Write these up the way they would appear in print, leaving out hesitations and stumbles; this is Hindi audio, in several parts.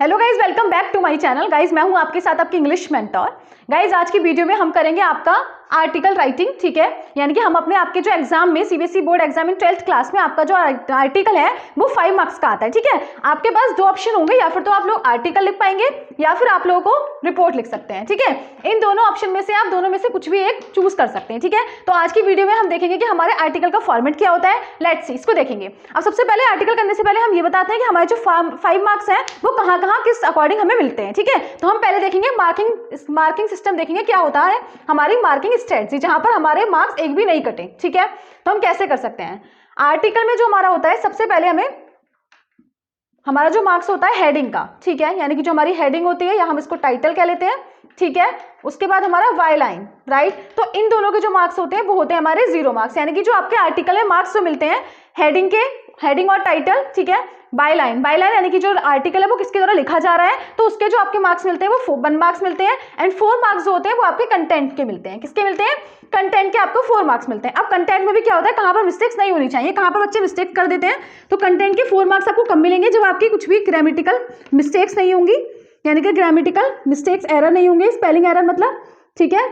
Hello guys, welcome back to my channel. Guys मैं हूं आपके साथ आपकी इंग्लिश मेंटोर। गाइज आज की वीडियो में हम करेंगे आपका आर्टिकल राइटिंग, ठीक है। यानी कि हम अपने आपके जो एग्जाम में CBSE board exam in 12th class में आपका जो आर्टिकल है वो 5 मार्क्स का आता है, ठीक है। आपके पास दो ऑप्शन होंगे, या फिर तो आप लोग आर्टिकल लिख पाएंगे या फिर आप लोगों को रिपोर्ट लिख सकते हैं, ठीक है। इन दोनों ऑप्शन में से आप दोनों में से कुछ भी एक चूज कर सकते हैं, ठीक है। तो आज की वीडियो में हम देखेंगे कि हमारे आर्टिकल का फॉर्मेट क्या होता है। लेट्स सी, इसको देखेंगे। अब सबसे पहले आर्टिकल करने से पहले हम ये बताते हैं कि हमारे जो 5 मार्क्स है वो कहाँ किस अकॉर्डिंग हमें मिलते हैं, ठीक है। तो हम पहले देखेंगे मार्किंग सिस्टम, देखेंगे क्या होता है हमारी मार्किंग स्ट्रेटजी, जहां पर हमारे मार्क्स एक भी नहीं कटे, ठीक है। तो हम कैसे कर सकते हैं आर्टिकल में जो हमारा होता है, सबसे पहले हमें हमारा जो मार्क्स होता है हेडिंग का, ठीक है। यानी कि जो हमारी हेडिंग होती है या हम इसको टाइटल कह लेते हैं, ठीक है। उसके बाद हमारा वाई लाइन, राइट। तो इन दोनों के जो मार्क्स होते हैं वो होते हैं हमारे 0 मार्क्स। यानी कि जो आपके आर्टिकल में मार्क्स जो मिलते हैं हेडिंग और टाइटल, ठीक है। बाय लाइन यानी कि जो आर्टिकल है वो किसके द्वारा लिखा जा रहा है, तो उसके जो आपके मार्क्स मिलते हैं वो 1 मार्क्स मिलते हैं। एंड 4 मार्क्स जो होते हैं वो आपके कंटेंट के मिलते हैं। किसके मिलते हैं? कंटेंट के आपको 4 मार्क्स मिलते हैं। अब कंटेंट में भी क्या होता है, कहां पर मिस्टेक्स नहीं होनी चाहिए, कहां पर बच्चे मिस्टेक कर देते हैं, तो कंटेंट के 4 मार्क्स आपको कम मिलेंगे जब आपकी कुछ भी ग्रामेटिकल मिस्टेक्स नहीं होंगी। यानी कि ग्रामेटिकल मिस्टेक्स, एरर नहीं होंगे, स्पेलिंग एरर मतलब, ठीक है।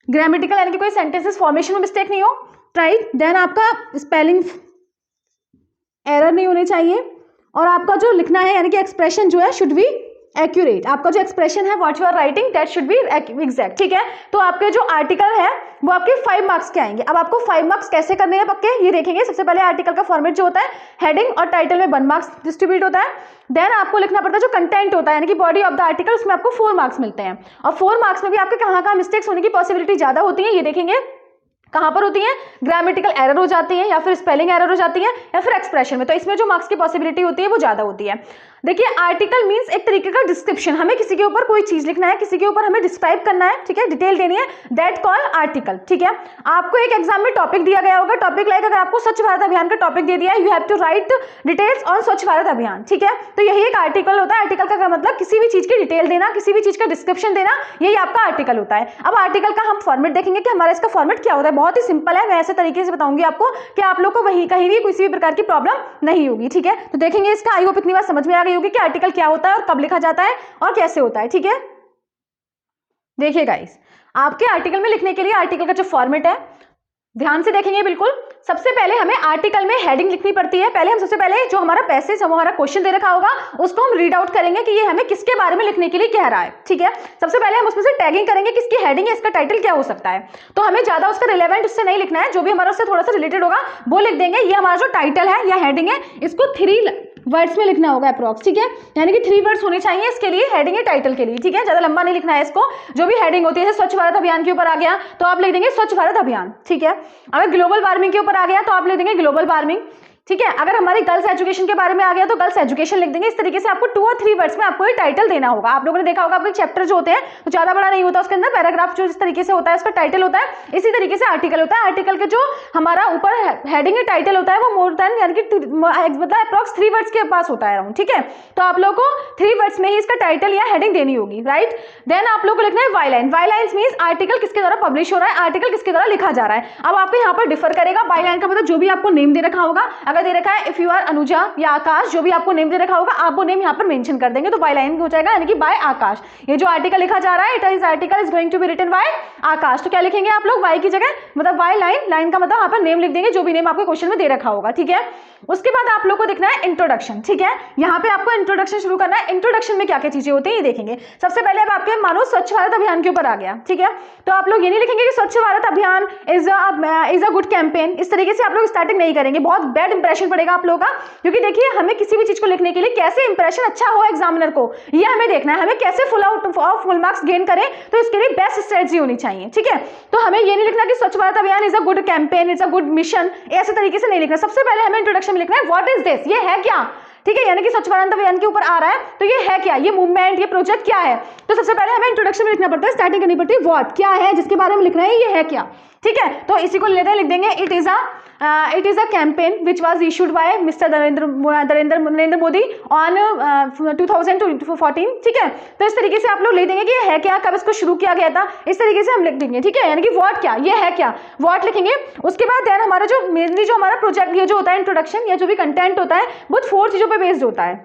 ग्रामेटिकल यानी कि कोई सेंटेंसेस फॉर्मेशन में मिस्टेक नहीं हो, राइट। देन आपका स्पेलिंग एरर नहीं होने चाहिए, और आपका जो लिखना है यानी कि एक्सप्रेशन जो है शुड बी एक्यूरेट। आपका जो एक्सप्रेशन है what you are writing that should be exact, ठीक है। तो आपके जो आर्टिकल है वो आपके 5 मार्क्स के आएंगे। अब आपको 5 मार्क्स कैसे करने हैं पक्के, ये देखेंगे। सबसे पहले आर्टिकल का फॉर्मेट जो होता है, हेडिंग और टाइटल में 1 मार्क्स डिस्ट्रीब्यूट होता है। देन आपको लिखना पड़ता है जो कंटेंट होता है यानी कि बॉडी ऑफ द आर्टिकल, उसमें आपको 4 मार्क्स मिलते हैं। और 4 मार्क्स में भी आपके कहाँ मिस्टेक्स होने की पॉसिबिलिटी ज्यादा होती है, ये देखेंगे। कहां पर होती है? ग्रामेटिकल एरर हो जाती है, या फिर स्पेलिंग एरर हो जाती है, या फिर एक्सप्रेशन में। तो इसमें जो मार्क्स की पॉसिबिलिटी होती है वो ज्यादा होती है। देखिए, आर्टिकल मींस एक तरीके का डिस्क्रिप्शन। हमें किसी के ऊपर कोई चीज लिखना है, किसी के ऊपर हमें डिस्क्राइब करना है, ठीक है, डिटेल देनी है, दैट कॉल आर्टिकल, ठीक है। आपको एक एग्जाम में टॉपिक दिया गया होगा, टॉपिक लाइक अगर आपको स्वच्छ भारत अभियान का टॉपिक दे दिया है, you have to write details on Swachh Bharat अभियान, ठीक है। तो यही एक आर्टिकल होता है। आर्टिकल का मतलब किसी भी चीज की डिटेल देना, किसी भी चीज का डिस्क्रिप्शन देना, यही आपका आर्टिकल होता है। अब आर्टिकल का हम फॉर्मेट देखेंगे कि हमारा इसका फॉर्मेट क्या होता है। बहुत ही सिंपल है, मैं ऐसे तरीके से बताऊंगी आपको कि आप लोग को वही कहीं भी किसी भी प्रकार की प्रॉब्लम नहीं होगी, ठीक है। तो देखेंगे इसका, आई होप इतनी बात समझ में आ गई होगी कि आर्टिकल क्या होता है और कब लिखा जाता है और कैसे होता है, ठीक है। देखिए गाइस, आपके आर्टिकल में लिखने के लिए आर्टिकल का जो फॉर्मेट है ध्यान से देखेंगे बिल्कुल। सबसे पहले हमें आर्टिकल में हेडिंग लिखनी पड़ती है। पहले हम सबसे पहले जो हमारा पैसेज हमारा क्वेश्चन दे रखा होगा उसको हम रीड आउट करेंगे कि ये हमें किसके बारे में लिखने के लिए कह रहा है, ठीक है। सबसे पहले हम उसमें से टैगिंग करेंगे कि इसकी हेडिंग है, इसका टाइटल क्या हो सकता है। तो हमें ज्यादा उसका रिलेवेंट उससे नहीं लिखना है, जो भी हमारा उससे थोड़ा सा रिलेटेड होगा वो लिख देंगे। ये हमारा जो टाइटल है या हेडिंग है, इसको 3 वर्ड्स में लिखना होगा अप्रॉक्स, ठीक है। यानी कि 3 वर्ड्स होने चाहिए इसके लिए, हेडिंग है टाइटल के लिए, ठीक है। ज्यादा लंबा नहीं लिखना है इसको। जो भी हेडिंग होती है, स्वच्छ भारत अभियान के ऊपर आ गया तो आप लिख देंगे स्वच्छ भारत अभियान, ठीक है। अगर ग्लोबल वार्मिंग के ऊपर आ गया तो आप लिख देंगे ग्लोबल वार्मिंग, ठीक है। अगर हमारी गर्ल्स एजुकेशन के बारे में आ गया तो गर्ल्स एजुकेशन लिख देंगे। इस तरीके से आपको 2 और 3 वर्ड्स में आपको ये टाइटल देना होगा। आप लोगों ने देखा होगा आपके चैप्टर जो होते हैं तो ज्यादा बड़ा नहीं होता, उसके अंदर पैराग्राफ जो इस तरीके से होता है उसका टाइटल होता है, इसी तरीके से आर्टिकल होता है। आर्टिकल के जो हमारा ऊपर हेडिंग है टाइटल होता है वो मोर देन यानी कि मतलब अप्रॉक्स 3 वर्ड्स के पास होता है अराउंड, ठीक है। तो आप लोगों को 3 वर्ड्स में ही इसका टाइटल या हेडिंग देनी होगी, राइट। देन आप लोग को लिखना है byline. Byline means article किसके द्वारा पब्लिश हो रहा है, आर्टिकल किसके द्वारा लिखा जा रहा है। अब आपको यहाँ पर डिफर करेगा। वाई लाइन का मतलब जो भी आपको नेम दे रखा होगा, अगर दे रखा है इफ यू अनुजा या आकाश, जो भी आपको नेम दे रखा होगा आप वो नेम यहाँ पर मेंशन कर देंगे तो बाय लाइन हो जाएगा, यानी कि बाय आकाश। ये जो आर्टिकल लिखा जा रहा है, it is article is going to be written by Akash. तो क्या लिखेंगे आप लोग, वाई की जगह मतलब वाई लाइन, लाइन का मतलब यहाँ पर नेम लिख देंगे जो भी नेम आपको क्वेश्चन में दे रखा होगा, ठीक है। उसके बाद आप लोग को देखना है इंट्रोडक्शन, ठीक है। यहाँ पे आपको इंट्रोडक्शन शुरू करना है। इंट्रोडक्शन में क्या क्या चीजें होती है ये देखेंगे। सबसे पहले अब आपके मानो स्वच्छ भारत अभियान के ऊपर आ गया, ठीक है। तो आप लोग ये नहीं लिखेंगे कि स्वच्छ भारत अभियान इज अ गुड कैंपेन। इस तरीके से आप लोग स्टार्टिंग नहीं करेंगे, बहुत बैड इंप्रेशन पड़ेगा आप लोगों का। क्योंकि देखिए, हमें किसी भी चीज को लिखने के लिए कैसे इंप्रेशन अच्छा हो एग्जामिनर को, ये हमें देखना है। हमें कैसे फुल मार्क्स गेन करें, तो इसके लिए बेस्ट स्ट्रेटजी होनी चाहिए, ठीक है। तो हमें ये नहीं लिखना कि स्वच्छ भारत अभियान is a good campaign, is a good mission, ऐसे तरीके से नहीं लिखना। सबसे पहले हमें इंट्रोडक्शन में लिखना है व्हाट इज दिस, ये है क्या, ठीक है। यानी कि स्वच्छ भारत अभियान के ऊपर आ रहा है तो ये है क्या, ये मूवमेंट, ये प्रोजेक्ट क्या है। तो सबसे पहले हमें इंट्रोडक्शन में लिखना पड़ता है, स्टार्टिंग करनी पड़ती है व्हाट, क्या है जिसके बारे में लिखना है, ये है क्या, ठीक है। तो इसी को लेते हैं, लिख देंगे it is a campaign which was issued by mister Narendra Modi on 2014, ठीक है। तो इस तरीके से आप लोग लिख देंगे कि ये है क्या, कब इसको शुरू किया गया था, इस तरीके से हम लिख देंगे, ठीक है। यानी कि व्हाट क्या, ये है क्या, व्हाट लिखेंगे। उसके बाद देन हमारा जो मेनली जो हमारा प्रोजेक्ट ये जो होता है इंट्रोडक्शन या जो भी कंटेंट होता है वो 4 चीजों पर बेस्ड होता है।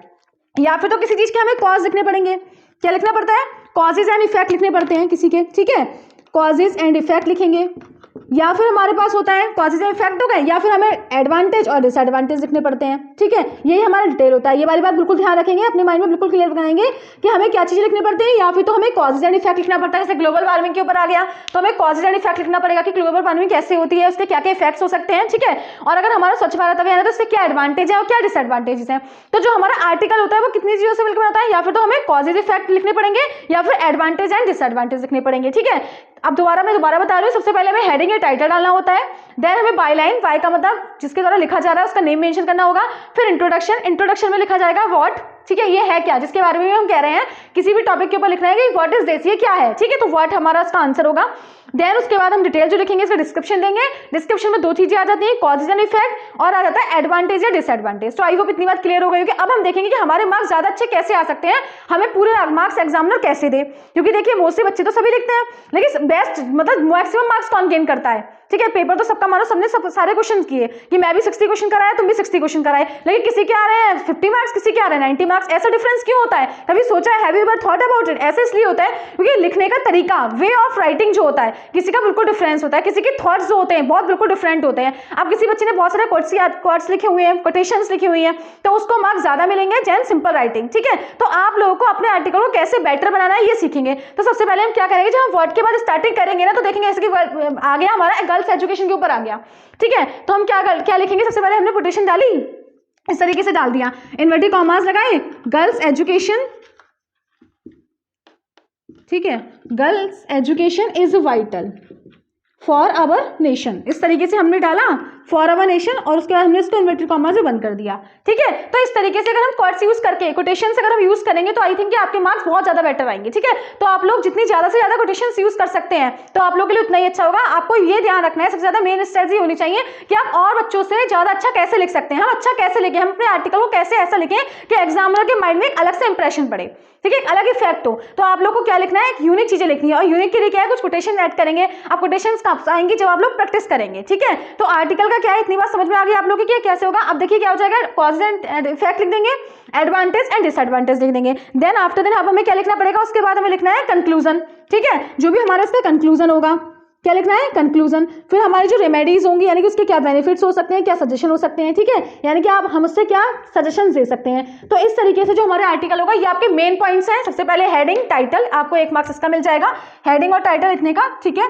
या फिर तो किसी चीज़ के हमें कॉज लिखने पड़ेंगे। क्या लिखना पड़ता है? कॉजेज एंड इफेक्ट लिखने पड़ते हैं किसी के, ठीक है, कॉजेज एंड इफेक्ट लिखेंगे। या फिर हमारे पास होता है कॉजेज एंड इफेक्ट हो गए, या फिर हमें एडवांटेज और डिसएडवांटेज लिखने पड़ते हैं, ठीक है। यही हमारा डिटेल होता है। ये वाली बात बिल्कुल ध्यान रखेंगे, अपने माइंड में बिल्कुल क्लियर बनाएंगे कि हमें क्या चीज़ें लिखनी पड़ती है। या फिर तो हमें कॉजेज एंड इफेक्ट लिखना पड़ता है, जैसे ग्लोबल वार्मिंग के ऊपर आ गया तो हमें कॉजेज एंड इफेक्ट लिखना पड़ेगा कि ग्लोबल वार्मिंग कैसे होती है, उसके क्या क्या इफेक्ट्स हो सकते हैं, ठीक है। और अगर हमारा स्वच्छ भारत अभियान है तो उससे क्या एडवांटेज है और क्या डिसएडवांटेजेस हैं। तो जो हमारा आर्टिकल होता है वो कितनी चीज़ों से मिलकर आता है, या फिर तो हमें कॉजेज इफेक्ट लिखने पड़ेंगे या फिर एडवांटेज एंड डिसएडवांटेज लिखने पड़ेंगे, ठीक है। अब मैं दोबारा बता रही हूँ, सबसे पहले हमें हेडिंग या टाइटल डालना होता है। देन हमें बायलाइन, बाय का मतलब जिसके द्वारा लिखा जा रहा है उसका नेम मेंशन करना होगा। फिर इंट्रोडक्शन में लिखा जाएगा व्हाट, ठीक है, ये है क्या, जिसके बारे में हम कह रहे हैं, किसी भी टॉपिक के ऊपर लिखना है कि व्हाट इज दिस, ये क्या है, ठीक है, तो व्हाट हमारा इसका आंसर होगा। देन उसके बाद हम डिटेल जो लिखेंगे इसका डिस्क्रिप्शन देंगे। डिस्क्रिप्शन में दो चीजें आ जाती हैं, कॉजेज एंड इफेक्ट और आ जाता है एडवांटेज या डिसएडवांटेज। तो आई होप इतनी बात क्लियर हो गई होगी। अब हम देखेंगे कि हमारे मार्क्स ज्यादा अच्छे कैसे आ सकते हैं, हमें पूरे मार्क्स एग्जामिनर कैसे दे, क्योंकि देखिए मोस्टली बच्चे तो सभी लिखते हैं, लेकिन बेस्ट मतलब मैक्सिमम मार्क्स कौन गेन करता है, ठीक है। पेपर तो सबका मानो सबने सारे क्वेश्चन किए कि मैं भी 60 क्वेश्चन कराया, तुम भी 60 क्वेश्चन कराए, लेकिन किसी के आ रहे हैं 50 मार्क्स, किसी के आ रहे हैं 90 मार्क्स। ऐसा डिफरेंस क्यों होता है, कभी सोचा है, have you ever thought about it? ऐसे इसलिए होता है क्योंकि लिखने का तरीका, वे ऑफ राइटिंग जो होता है, किसी का बिल्कुल डिफरेंस होता है, किसी के थॉट्स जो होते हैं बहुत बिल्कुल डिफरेंट होते हैं। अब किसी बच्चे ने बहुत सारे कोट्स लिखे हुए हैं, कोटेशंस लिखी हुई हैं, तो उसको मार्क्स ज्यादा मिलेंगे जैन सिंपल राइटिंग, ठीक है। तो आप लोगों को अपने आर्टिकल को कैसे बेटर बनाना है ये सीखेंगे। तो सबसे पहले हम क्या करेंगे, जब हम वर्ड के बाद स्टार्टिंग करेंगे ना, तो देखेंगे ऐसे कि आ गया हमारा गर्ल्स एजुकेशन के ऊपर आ गया, ठीक है। तो हम क्या लिखेंगे, सबसे पहले हमने कोटेशन डाली, इस तरीके से डाल दिया, इन्वर्टेड कॉमास लगाए, गर्ल्स एजुकेशन, ठीक है, girls education is vital for our nation, इस तरीके से हमने डाला फॉर आवर नेशन, और उसके बाद हमने इसको इन्वर्टेड कॉमा से बंद कर दिया, ठीक है। तो इस तरीके से अगर हम क्वाड्स यूज करके कोटेशन अगर हम यूज करेंगे तो आई थिंक कि आपके मार्क्स बहुत ज्यादा बेटर आएंगे, ठीक है। तो आप लोग जितनी ज्यादा से ज्यादा कोटेशन यूज कर सकते हैं तो आप लोग के लिए उतना ही अच्छा होगा। आपको ये ध्यान रखना है, सबसे ज्यादा मेन स्ट्रेटजी होनी चाहिए कि आप और बच्चों से ज्यादा अच्छा कैसे लिख सकते हैं, हम अच्छा कैसे लिखें, हम अपने आर्टिकल को कैसे ऐसा लिखें कि एग्जामिनर के माइंड में एक अलग से इंप्रेशन पड़े, ठीक है, एक अलग इफेक्ट हो। तो आप लोग को क्या लिखना है, एक यूनिक चीजें लिखनी है, और यूनिक के लिए क्या है, कुछ कोटेशन ऐड करेंगे। अब कोटेशंस कब आएंगी, जब आप लोग प्रैक्टिस करेंगे, ठीक है। तो आर्टिकल का क्या है, इतनी बात समझ में आ गई आप लोगों की कैसे होगा। अब देखिए क्या हो जाएगा, कॉज एंड इफेक्ट लिख देंगे, एडवांटेज एंड डिसएडवांटेज लिख देंगे। देन आफ्टर देन अब हमें क्या लिखना पड़ेगा, उसके बाद हमें लिखना है कंक्लूजन, ठीक है, जो भी हमारा इसका कंक्लूजन होगा, क्या लिखना है, कंक्लूजन। फिर हमारी जो रेमेडीज होंगी, यानी कि उसके क्या बेनिफिट्स हो सकते हैं, क्या सजेशन हो सकते हैं, ठीक है, यानी कि आप हम उससे क्या सजेशन दे सकते हैं। तो इस तरीके से जो हमारे आर्टिकल होगा, ये आपके मेन पॉइंट्स हैं। सबसे पहले हेडिंग, टाइटल, आपको 1 मार्क्स इसका मिल जाएगा, हेडिंग और टाइटल लिखने का, ठीक है,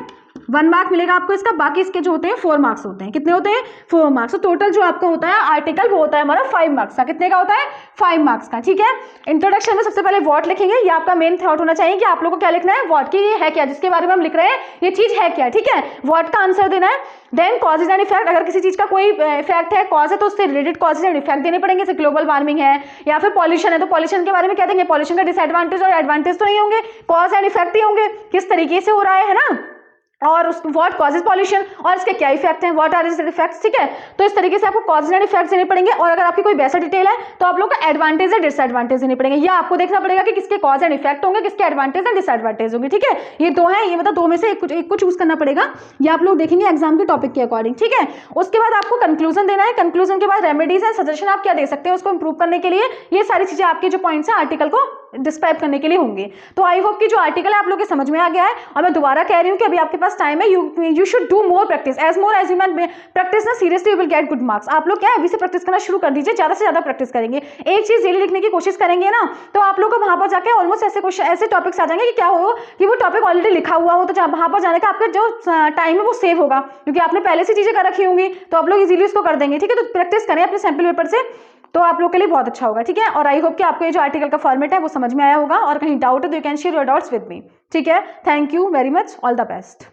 1 मार्क मिलेगा आपको इसका। बाकी इसके जो होते हैं 4 मार्क्स होते हैं, कितने होते हैं, 4 मार्क्स। तो टोटल जो आपका होता है आर्टिकल वो होता है हमारा 5 मार्क्स का। कितने का होता है, 5 मार्क्स का, ठीक है। इंट्रोडक्शन में सबसे पहले व्हाट लिखेंगे, ये आपका मेन थॉट होना चाहिए कि आप लोगों को क्या लिखना है, व्हाट की ये है क्या, जिसके बारे में हम लिख रहे हैं, ये चीज है क्या, ठीक है, व्हाट का आंसर देना है। देन कॉजेज एंड इफेक्ट, अगर किसी चीज का कोई इफेक्ट है, कॉज है, तो उससे रिलेटेड कॉजेज एंड इफेक्ट देने पड़ेंगे, जैसे ग्लोबल वार्मिंग है या फिर पॉल्यूशन है, तो पॉल्यूशन के बारे में क्या देंगे, पॉल्यूशन का डिसएडवांटेज और एडवांटेज तो नहीं होंगे, कॉज एंड इफेक्ट ही होंगे, किस तरीके से हो रहा है ना, और उस व्हाट कॉजेज पॉल्यूशन और इसके क्या इफेक्ट हैं, व्हाट आर इज इफेक्ट्स, ठीक है। तो इस तरीके से आपको कॉजेज एंड इफेक्ट्स देने पड़ेंगे। और अगर आपकी कोई वैसा डिटेल है तो आप लोग को एडवांटेज एंड डिसएडवांटेज देने पड़ेंगे, या आपको देखना पड़ेगा कि किसके कॉज एंड इफेक्ट होंगे, किसके एडवांटेज एंड डिसएडवांटेज होंगे, ठीक है। ये दो हैं, ये मतलब दो में से एक को चूज करना पड़ेगा, ये आप लोग देखेंगे एग्जाम के टॉपिक के अकॉर्डिंग, ठीक है। उसके बाद आपको कंक्लूजन देना है, कंक्लूजन के बाद रेमेडीज एंड सजेशन आप क्या दे सकते हैं उसको इंप्रूव करने के लिए। ये सारी चीजें आपके जो पॉइंट्स हैं आर्टिकल को डिस्क्राइब करने के लिए होंगे। तो आई होप कि जो आर्टिकल है आप लोग के समझ में आ गया है। और मैं दोबारा कह रही हूँ कि अभी आपके पास टाइम है, you should do more practice, as more as you man practice ना, seriously you will get good marks. आप लोग क्या है अभी से प्रैक्टिस करना शुरू कर दीजिए, ज्यादा से ज्यादा प्रैक्टिस करेंगे, एक चीज डेली लिखने की कोशिश करेंगे ना, तो आप लोग को वहां पर जाके ऑलमोस्ट ऐसे क्वेश्चन, ऐसे टॉपिक्स आ जाएंगे कि क्या हो कि वो टॉपिक ऑलरेडी लिखा हुआ हो, तो वहां पर जाने का आपका जो टाइम है वो सेव होगा, क्योंकि आपने पहले से चीजें कर रखी होंगी, तो आप लोग इजीली उसको कर देंगे, ठीक है। तो प्रैक्टिस करें अपने सैंपल पेपर से, तो आप लोग के लिए बहुत अच्छा होगा, ठीक है। और आई होप कि आपको ये जो आर्टिकल का फॉर्मेट है वो समझ में आया होगा, और कहीं डाउट है तो you can share your doubts with me, ठीक है। Thank you very much, all the best.